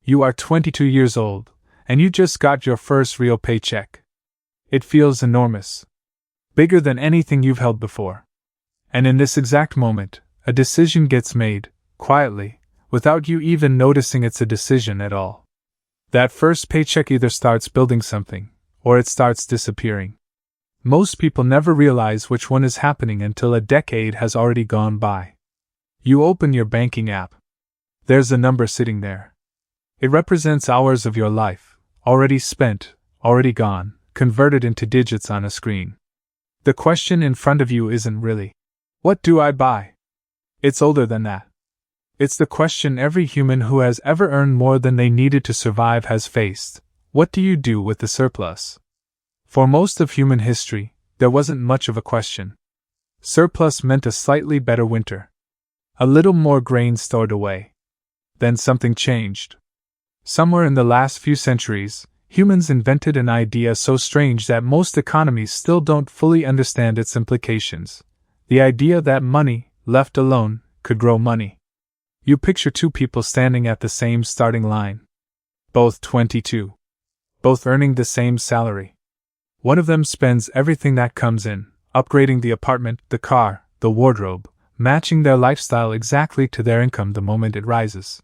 You are 22 years old, and you just got your first real paycheck. It feels enormous. Bigger than anything you've held before. And in this exact moment, a decision gets made, quietly, without you even noticing it's a decision at all. That first paycheck either starts building something, or it starts disappearing. Most people never realize which one is happening until a decade has already gone by. You open your banking app. There's a number sitting there. It represents hours of your life, already spent, already gone, converted into digits on a screen. The question in front of you isn't really, "What do I buy?" It's older than that. It's the question every human who has ever earned more than they needed to survive has faced. What do you do with the surplus? For most of human history, there wasn't much of a question. Surplus meant a slightly better winter. A little more grain stored away. Then something changed. Somewhere in the last few centuries, humans invented an idea so strange that most economies still don't fully understand its implications. The idea that money, left alone, could grow money. You picture two people standing at the same starting line. Both 22. Both earning the same salary. One of them spends everything that comes in, upgrading the apartment, the car, the wardrobe, matching their lifestyle exactly to their income the moment it rises.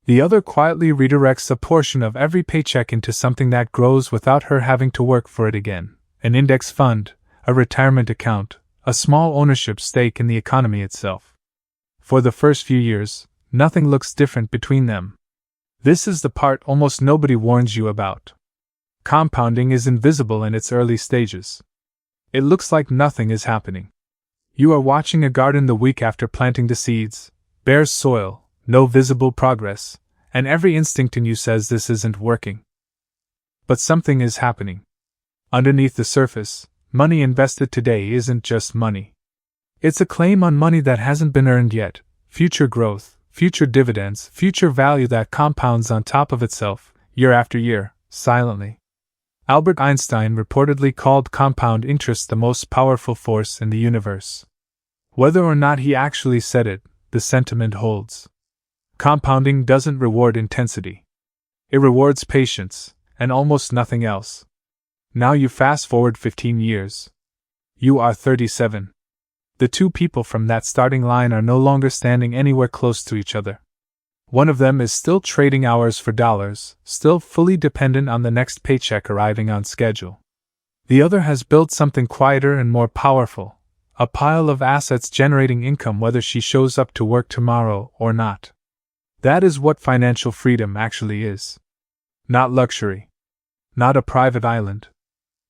The other quietly redirects a portion of every paycheck into something that grows without her having to work for it again. An index fund, a retirement account, a small ownership stake in the economy itself. For the first few years, nothing looks different between them. This is the part almost nobody warns you about. Compounding is invisible in its early stages. It looks like nothing is happening. You are watching a garden the week after planting the seeds, bare soil, no visible progress, and every instinct in you says this isn't working. But something is happening. Underneath the surface, money invested today isn't just money. It's a claim on money that hasn't been earned yet, future growth, future dividends, future value that compounds on top of itself, year after year, silently. Albert Einstein reportedly called compound interest the most powerful force in the universe. Whether or not he actually said it, the sentiment holds. Compounding doesn't reward intensity. It rewards patience, and almost nothing else. Now you fast forward 15 years. You are 37. The two people from that starting line are no longer standing anywhere close to each other. One of them is still trading hours for dollars, still fully dependent on the next paycheck arriving on schedule. The other has built something quieter and more powerful, a pile of assets generating income whether she shows up to work tomorrow or not. That is what financial freedom actually is. Not luxury. Not a private island.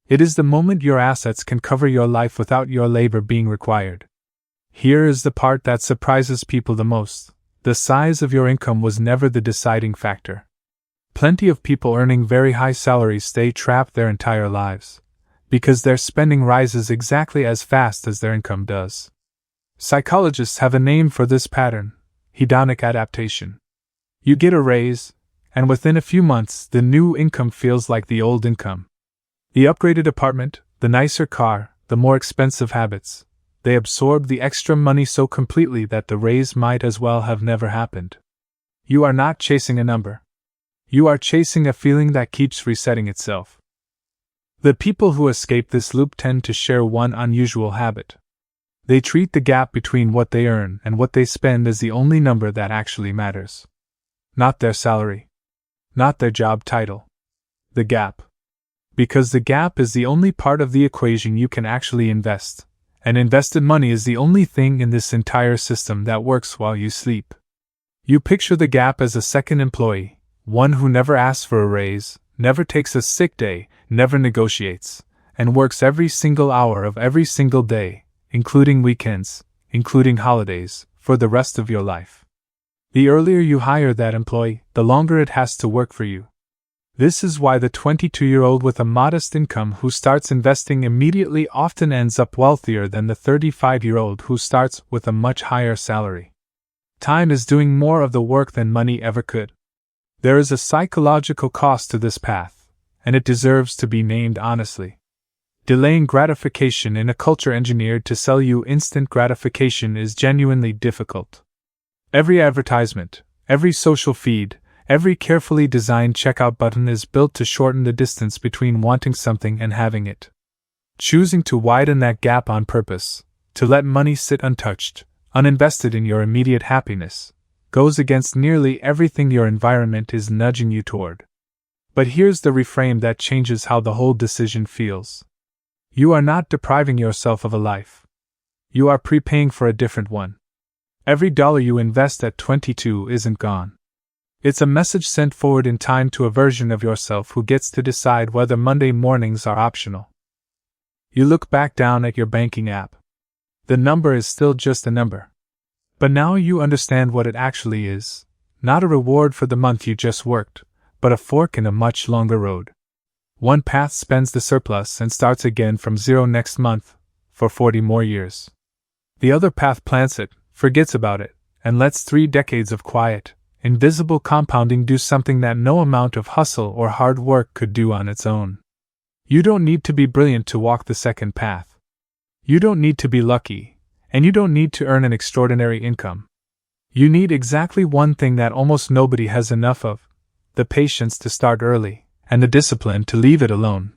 It is the moment your assets can cover your life without your labor being required. Here is the part that surprises people the most. The size of your income was never the deciding factor. Plenty of people earning very high salaries stay trapped their entire lives, because their spending rises exactly as fast as their income does. Psychologists have a name for this pattern: hedonic adaptation. You get a raise, and within a few months the new income feels like the old income. The upgraded apartment, the nicer car, the more expensive habits. They absorb the extra money so completely that the raise might as well have never happened. You are not chasing a number. You are chasing a feeling that keeps resetting itself. The people who escape this loop tend to share one unusual habit. They treat the gap between what they earn and what they spend as the only number that actually matters. Not their salary. Not their job title. The gap. Because the gap is the only part of the equation you can actually invest. And invested money is the only thing in this entire system that works while you sleep. You picture the gap as a second employee, one who never asks for a raise, never takes a sick day, never negotiates, and works every single hour of every single day, including weekends, including holidays, for the rest of your life. The earlier you hire that employee, the longer it has to work for you. This is why the 22-year-old with a modest income who starts investing immediately often ends up wealthier than the 35-year-old who starts with a much higher salary. Time is doing more of the work than money ever could. There is a psychological cost to this path, and it deserves to be named honestly. Delaying gratification in a culture engineered to sell you instant gratification is genuinely difficult. Every advertisement, every social feed, Every carefully designed checkout button is built to shorten the distance between wanting something and having it. Choosing to widen that gap on purpose, to let money sit untouched, uninvested in your immediate happiness, goes against nearly everything your environment is nudging you toward. But here's the reframe that changes how the whole decision feels. You are not depriving yourself of a life. You are prepaying for a different one. Every dollar you invest at 22 isn't gone. It's a message sent forward in time to a version of yourself who gets to decide whether Monday mornings are optional. You look back down at your banking app. The number is still just a number. But now you understand what it actually is, not a reward for the month you just worked, but a fork in a much longer road. One path spends the surplus and starts again from zero next month, for 40 more years. The other path plants it, forgets about it, and lets 3 decades of quiet, invisible compounding do something that no amount of hustle or hard work could do on its own. You don't need to be brilliant to walk the second path. You don't need to be lucky, and you don't need to earn an extraordinary income. You need exactly one thing that almost nobody has enough of: the patience to start early, and the discipline to leave it alone.